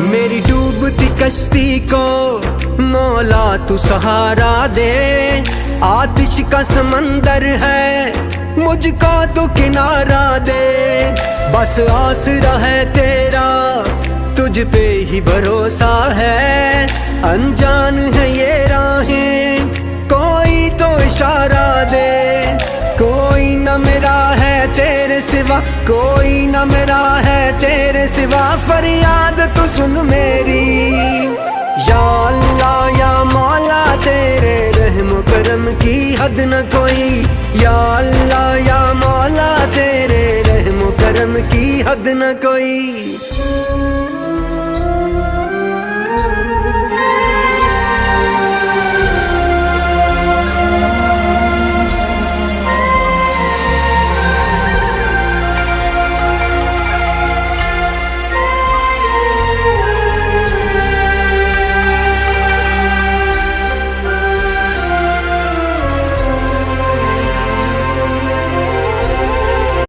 मेरी डूबती कश्ती को मौला तू सहारा दे। आतिश का समंदर है मुझको तो किनारा दे। बस आसरा है तेरा तुझ पे ही भरोसा है। अनजान है ये राहें कोई तो इशारा दे। कोई न मेरा है तेरे सिवा, कोई न मेरा है तेरे सिवा। फरियाद तू सुन मेरी या अल्लाह या मौला, तेरे रहम करम की हद न कोई। या अल्लाह या मौला, तेरे रहम करम की हद न कोई।